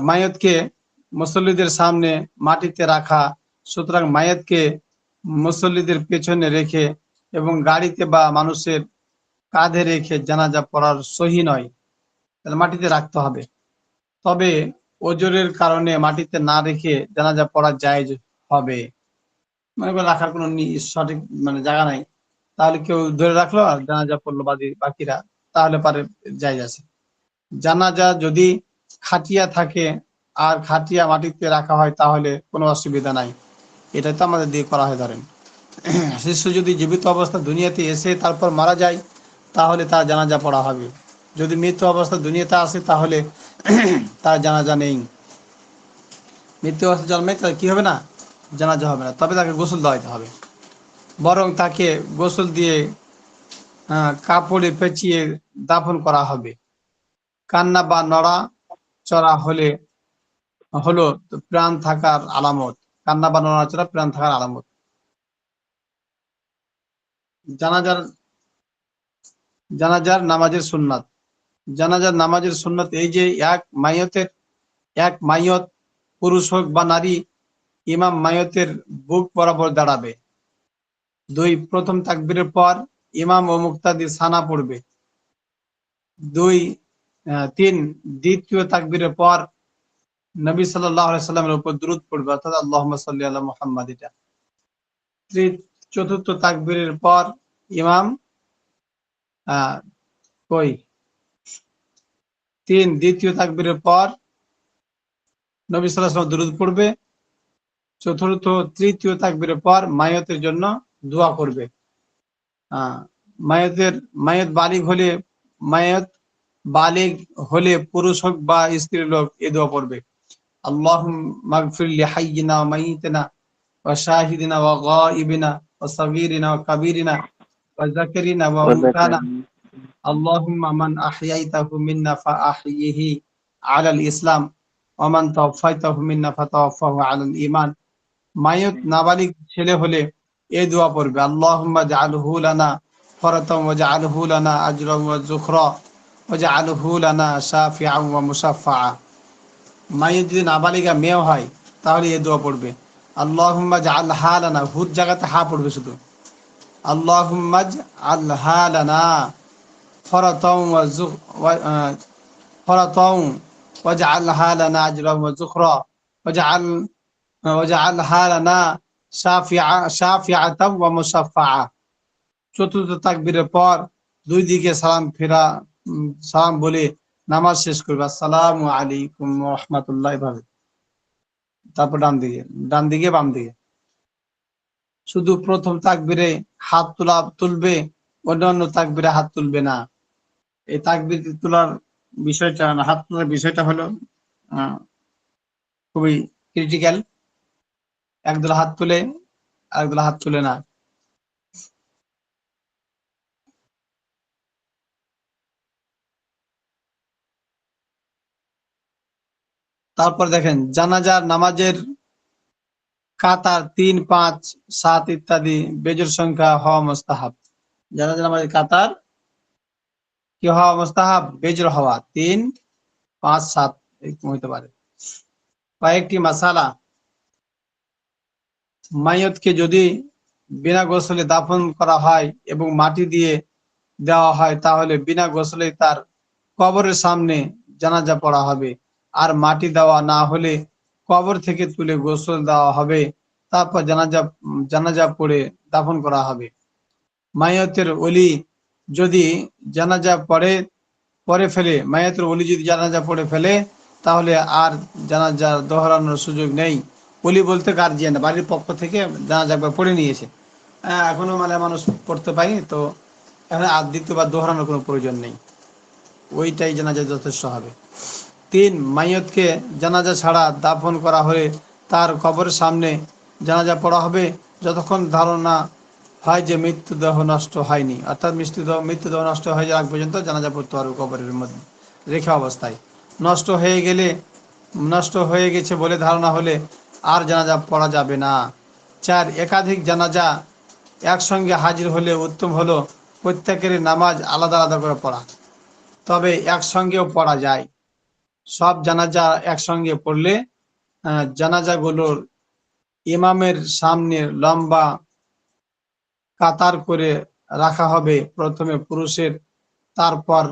[SPEAKER 2] মাইয়তকে মুসল্লিদের সামনে মাটিতে রাখা, সুতরাং মাইয়তকে মুসল্লিদের পেছনে রেখে এবং গাড়িতে বা মানুষের কাঁধে রেখে জানাজা পড়ার সহি নয়। তাহলে মাটিতে রাখতে হবে। তবে ওজরের কারণে মাটিতে না রেখে জানাজা পড়া জায়েজ হবে। মনে করেন রাখার কোনো সঠিক জায়গা নাই, তাহলে কেউ ধরে রাখলো আর জানাজা পড়লো বাকিরা, তাহলে পারে জায়েজ আছে। জানাজা যদি খাটিয়া থাকে আর খাটিয়া মাটিতে রাখা হয় তাহলে কোনো অসুবিধা নাই, এটা তো আমাদের দিয়ে করা হয়। ধরেন শিশু যদি জীবিত অবস্থা দুনিয়াতে এসে তারপর মারা যায় তাহলে তার জানাজা পড়া হবে। যদি মৃত্যু অবস্থা দুনিয়াতে আসে তাহলে তার জানাজা নেই। মৃত্যু অবস্থা জন্মে তার কি হবে না, জানাজা হবে না, তবে তাকে গোসল দেওয়াইতে হবে। বরং তাকে গোসল দিয়ে কাপড়ে পেঁচিয়ে দাফন করা হবে। কান্না বা নড়া চড়া হলো প্রাণ থাকার আলামত। কান্না বা নড়াচড়া প্রাণ থাকার আলামত। জানাজার জানাজার নামাজের সুন্নাত। জানাজার নামাজের সুন্নাত এই যে এক মাইয়ত পুরুষ হোক বা নারী, ইমাম মাইয়তের বুক বরাবর দাঁড়াবে। 2, প্রথম তাকবীরের পর ইমাম ও মুক্তাদি সানা পড়বে। 3, দ্বিতীয় তাকবীরের পর নবী সাল্লাল্লাহু আলাইহি সাল্লামের উপর দুরূদ পড়বে, অর্থাৎ আল্লাহুম্মা সাল্লি আলা মুহাম্মাদ। এটা চতুর্থ তাকবীরের পর ইমাম আহ কই 3, দ্বিতীয় তাকবীরের পর নবী সাল্লাল্লাহু আলাইহি ওয়াসাল্লাম দুরূদ পড়বে। তৃতীয় তাকবীরের পর মাইয়তের জন্য দোয়া করবে। মাইয়ত বালিগ হলে পুরুষ হোক বা স্ত্রী লোক এ দোয়া পড়বে। আল্লাহুম্মা মাগফির লি হাইয়িনা ওয়া মাইয়িতিনা ওয়া শাহিদিনা ওয়া গায়িবিনা ওয়া সাগীরিনা ওয়া কাবীরিনা ওয়া যাকিরিনা ওয়া উনসানা। আল্লাহুম্মা মান আহইয়াইতাহু মিন্না ফাআহইহি আলাল ইসলাম ওয়া মান তাওফাইতাহু মিন্না ফাতাওফাহু আলাল ঈমান। মাইয়ত নাবালিগ ছেলে হলে এই দোয়া পড়বে। আল্লাহুম্মা জাআলহু লানা ফারাতাম ওয়া জাআলহু লানা আজরাম ওয়া যুখরা ওয়া জাআলহু লানা শাফিআন ওয়া মুশাফফা। মাইয়ত যদি নাবালিগা মেয়ে হয় তাহলে এই দোয়া পড়বে। আল্লাহুম্মা জাআলহা লানা, হুর জায়গাতে হা পড়বে শুধু। আল্লাহুম্মা জাআলহা লানা ফারাতাম ওয়া জাআলহা লানা আজরাম ওয়া যুখরা ওয়াজআলহা লানা শাফিআতাম ওয়া মুশাফফা। চতুর্থ তাকবীরের পর 2 দিকে সালাম বলে নামাজ শেষ করবে। আসসালামু আলাইকুম ওয়া রাহমাতুল্লাহ ভাবে। তারপর ডান দিকে বাম দিকে। শুধু প্রথম তাকবীরে হাত তুলবে, অন্যান্য তাকবীরে হাত তুলবে না। এই তাকবীর তোলার বিষয়টা, হাত তোলার বিষয়টা হলো খুবই ক্রিটিক্যাল। একদল হাত তুলে আরেকদল হাত তুলে না। তারপর দেখেন জানাজার নামাজের কাতার 3, 5, 7 ইত্যাদি বেজোড় সংখ্যা হওয়া মুস্তাহাব। জানাজার নামাজের কাতার কি হওয়া মুস্তাহাব? বেজোড় হওয়া। 3, 5, 7 এরকম হইতে পারে। কয়েকটি মাসালা। মাইয়তকে যদি বিনা গোসলে দাফন করা হয় এবং মাটি দিয়ে দেওয়া হয় তাহলে বিনা গোসলে তার কবরের সামনে জানাজা পড়া হবে। আর মাটি দেওয়া না হলে কবর থেকে তুলে গোসল দেওয়া হবে, তারপর জানাজা পড়ে দাফন করা হবে। মাইয়তের ওলি যদি জানাজা পড়ে ফেলে তাহলে আর জানাজা দোহরানোর সুযোগ নেই। ওলি বলতে গার্জিয়ান, বাড়ির পক্ষ থেকে জানাজা একবার পড়ে নিয়েছে, এখনো মানুষ পড়তে পারেনি, তো এখন আর দ্বিতীয়বার দোহরানোর কোনো প্রয়োজন নেই, ওইটাই জানাজা যথেষ্ট হবে। 3, মাইয়তকে জানাজা ছাড়া দাফন করা হলে তার কবরের সামনে জানাজা পড়া হবে যতক্ষণ ধারণা হয় যে মৃত্যুদেহ নষ্ট হয়নি, অর্থাৎ মৃত্যুদেহ নষ্ট হয়ে যাওয়া পর্যন্ত জানাজা পড়তে হবে কবরের মধ্যে রেখে অবস্থায়। নষ্ট হয়ে গেছে বলে ধারণা হলে আর জানাজা পড়া যাবে না। 4, একাধিক জানাজা একসঙ্গে হাজির হলে উত্তম হলো প্রত্যেকের নামাজ আলাদা আলাদা করে পড়া, তবে একসঙ্গেও পড়া যায়। সব জানাজা একসঙ্গে পড়লে জানাজাগুলোর ইমামের সামনে লম্বা কাতার করে রাখা হবে। প্রথমে পুরুষের, তারপর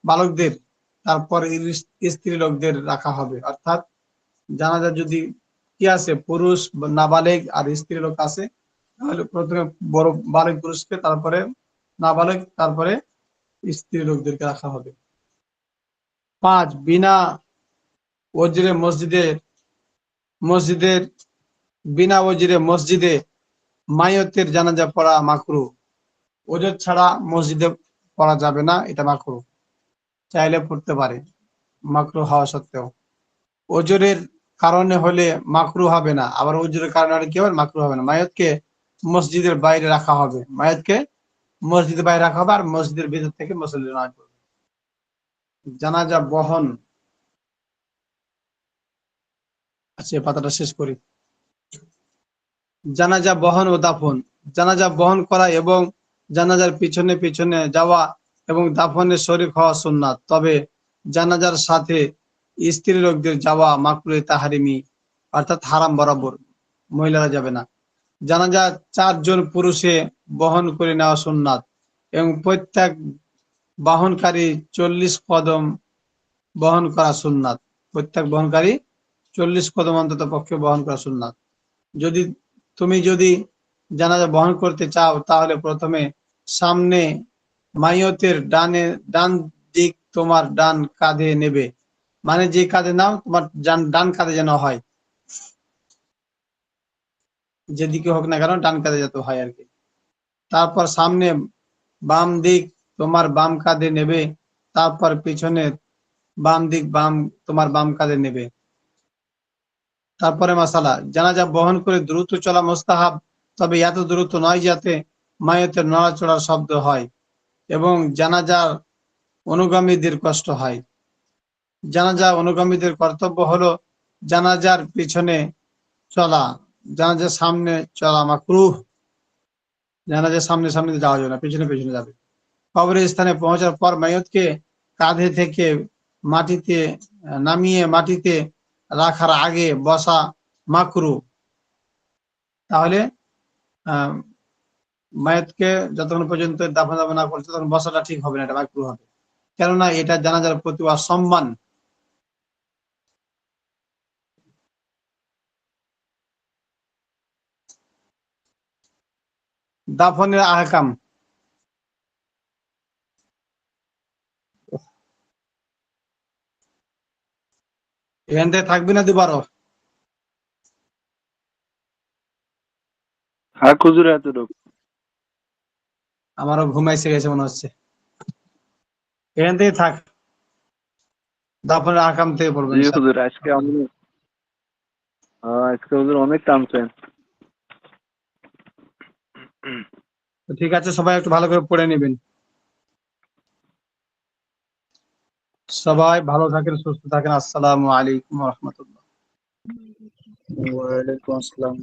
[SPEAKER 2] বালকদের, তারপর স্ত্রী লোকদের রাখা হবে। অর্থাৎ জানাজা যদি কি আছে, পুরুষ নাবালেগ আর স্ত্রী লোক আছে, তাহলে প্রথমে বড় বালক পুরুষকে, তারপরে নাবালক, তারপরে স্ত্রী লোকদেরকে রাখা হবে। 5, বিনা ওজরে মসজিদের বিনা ওজরে মসজিদে মাইয়তের জানাজা পড়া মাকরুহ। ওজর ছাড়া মসজিদে পড়া যাবে না, এটা মাকরুহ। চাইলে পড়তে পারে মাকরুহ হওয়া সত্ত্বেও। ওজরের কারণে হলে মাকরুহ হবে না, আবার ওজরের কারণে হলে কি হবে, মাকরুহ হবে না। মাইয়তকে মসজিদের বাইরে রাখা হবে, মাইয়তকে মসজিদের বাইরে রাখা হবে, আর মসজিদের ভিতর থেকে মুসল্লি নামাজ পড়বে। জানাজা বহন, আচ্ছা এই পাতাটা শেষ করি। জানাজা বহন ও দাফন। জানাজা বহন করা এবং জানাজার পিছনে পিছনে যাওয়া এবং দাফনের শরীক হওয়া সুন্নাত। তবে জানাজার সাথে স্ত্রী লোকদের যাওয়া মাকরুহে তাহরিমি, অর্থাৎ হারাম বরাবর, মহিলারা যাবে না। জানাজা 4 জন পুরুষে বহন করে নেওয়া সুন্নাত এবং প্রত্যেক বহনকারী 40 কদম বহন করা সুন্নাত। প্রত্যেক বহনকারী 40 কদম অন্তত পক্ষে বহন করা সুন্নাত। যদি জানাজা বহন করতে চাও তাহলে প্রথমে সামনে মাইয়তের ডান দিক তোমার ডান কাঁধে নেবে, মানে যে কাঁধে নাও তোমার ডান কাঁধে যেন হয়, যেদিকে হোক না কেন ডান কাঁধে যেতে হয় আর কি। তারপর সামনে বাম দিক তোমার বাম কাঁধে নেবে, তারপর পিছনে বাম দিক তোমার বাম কাঁধে নেবে। তারপরে মাসালা, জানাজা বহন করে দ্রুত চলা মুস্তাহাব, তবে এত দ্রুত নয় যাতে মাইয়তের নড়াচড়ার শব্দ হয় এবং জানাজার অনুগামীদের কষ্ট হয়। জানাজা অনুগামীদের কর্তব্য হলো জানাজার পিছনে চলা, জানাজার সামনে চলা মাকরুহ। জানাজার সামনে সামনে যাওয়া যাবে না, পিছনে পিছনে যাবে। কবরের স্থানে পৌঁছার পর মাইয়তকে কাঁধে থেকে মাটিতে নামিয়ে মাটিতে রাখার আগে বসা মাকরুহ। তাহলে আহ মাইয়তকে যতক্ষণ পর্যন্ত দাফন না করছে তখন বসাটা ঠিক হবে না, এটা মাকরুহ হবে, কেননা এটা জানাজার প্রতি অসম্মান। দাফনের আহকাম, এখান থেকে থাকবি না দুবারও?
[SPEAKER 3] হ্যাঁ হুজুর, এতটুকু।
[SPEAKER 2] আমারও ঘুমাইছে গেছে মনে হচ্ছে, এখান থেকে থাক, দাফনের আহকাম থেকে পড়বো
[SPEAKER 3] জি
[SPEAKER 2] ইনশাআল্লাহ।
[SPEAKER 3] হুজুর, আজকে হুজুর অনেক টানছেন।
[SPEAKER 2] তো ঠিক আছে, সবাই একটু ভালো করে পড়ে নেবেন। সবাই ভালো থাকেন, সুস্থ থাকেন। আসসালামু আলাইকুম ওয়া রাহমাতুল্লাহ।
[SPEAKER 4] ওয়ালাইকুম আসসালাম।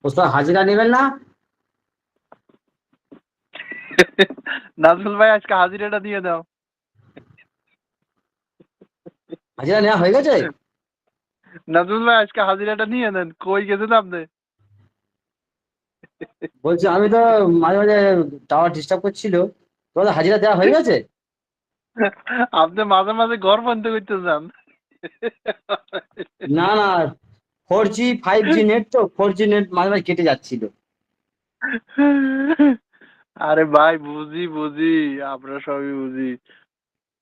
[SPEAKER 5] ওস্তাদ হাজিরা নেবেন না?
[SPEAKER 3] নাজমুল ভাই, আজকে হাজিরাটা দিয়ে দাও।
[SPEAKER 5] হাজিরা নেওয়া হয়ে গেছে?
[SPEAKER 3] নাজমুল ভাই, আজকে হাজিরাটা নিয়ে নেন। কই গেছেন আপনি?
[SPEAKER 5] বলছি আমি তো মাঝে মাঝে টাওয়ার ডিস্টার্ব করছিল, তোমাদের হাজিরা দেওয়া হয়ে গেছে?
[SPEAKER 3] আপনি মাঝে মাঝে ঘর বন্ধ করতে চান।
[SPEAKER 5] না না, 4G 5G নেট, তো 4G নেট মাঝে মাঝে কেটে যাচ্ছিল।
[SPEAKER 3] আরে ভাই, বুঝি বুঝি, আমরা সবই বুঝি।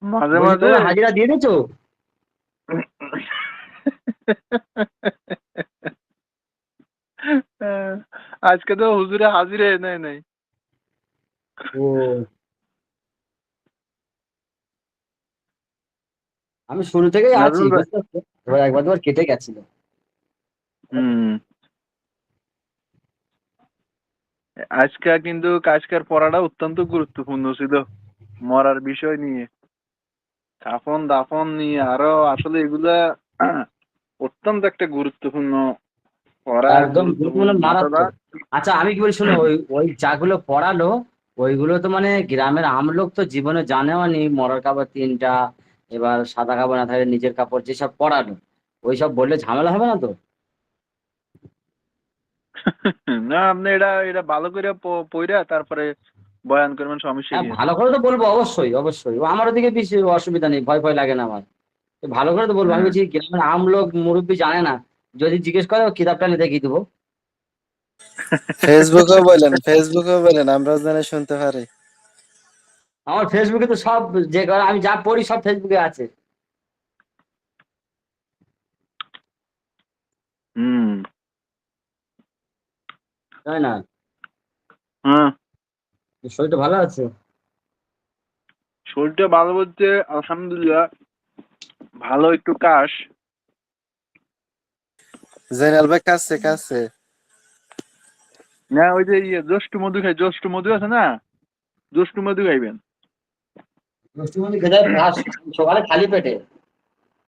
[SPEAKER 3] মাঝে
[SPEAKER 5] বলছি
[SPEAKER 3] মাঝে
[SPEAKER 5] তোমরা হাজিরা দিয়ে দিয়েছো?
[SPEAKER 3] আজকে তো হুজুরে হাজিরে নেয় নাই।
[SPEAKER 5] ও, আমি শুরু থেকেই আছি,
[SPEAKER 3] নাজমুল ভাই।
[SPEAKER 5] বুঝতে পারছো, এবার একবার দুবার কেটে গেছিল।
[SPEAKER 3] হুম। কিন্তু আজকের পড়াটা অত্যন্ত গুরুত্বপূর্ণ ছিল, মরার বিষয় নিয়ে, কাফন দাফন নিয়ে, আরো আসলে এগুলা অত্যন্ত একটা গুরুত্বপূর্ণ পড়া,
[SPEAKER 5] একদম
[SPEAKER 3] গুরুত্বপূর্ণ
[SPEAKER 5] গুরুত্বপূর্ণ,
[SPEAKER 3] মশলা।
[SPEAKER 5] মারাত্মক। আচ্ছা আমি কি বলি শোনো, ওই ওই যাগুলো পড়ালো ওইগুলো তো মানে গ্রামের আমলোক তো জীবনে জানেও নি, মরার কাপড় 3টা, এবার সাদা কাপড় না থাকলে নিজের কাপড়, যেসব পড়ালো ওইসব বললে ঝামেলা হবে না তো?
[SPEAKER 3] না, আপনি এটা এটা ভালো করে পইরা তারপরে বয়ান করবেন, সমস্যা
[SPEAKER 5] হ্যাঁ
[SPEAKER 3] কি আছে?
[SPEAKER 5] ভালো করে তো বলবো, অবশ্যই অবশ্যই, ও আমার ওদিকে বেশি অসুবিধা নেই, ভয় ভয় লাগে না আমার। তো ভালো করে তো বলবো, আমি
[SPEAKER 3] হ্যাঁ।
[SPEAKER 5] বলছি গ্রামের আমলোক মুরব্বী জানে না, যদি জিজ্ঞেস করে ও কিতাবটা নিয়ে দেখিয়ে দেবো।
[SPEAKER 4] ফেসবুকেও বলেন, আমরাও যেন শুনতে পারি।
[SPEAKER 5] আমার ফেসবুকে তো সব, যে আমি যা পড়ি সব ফেসবুকে আছে।
[SPEAKER 3] হুম।
[SPEAKER 5] তাই না?
[SPEAKER 3] হ্যাঁ,
[SPEAKER 5] শরীরটা ভালো আছে?
[SPEAKER 3] শরীরটা ভালো বলতে আলহামদুলিল্লাহ ভালো, একটু কাশ।
[SPEAKER 4] জেনারেল ভাই কাছে কাছে।
[SPEAKER 3] না, ওই যে জ্যৈষ্ঠ মধু খাই, জ্যৈষ্ঠ মধু আছে না, জ্যৈষ্ঠ মধু খাইবেন।
[SPEAKER 5] মিষ্টি মুষ্টি খেতে হয় সকালে খালি পেটে।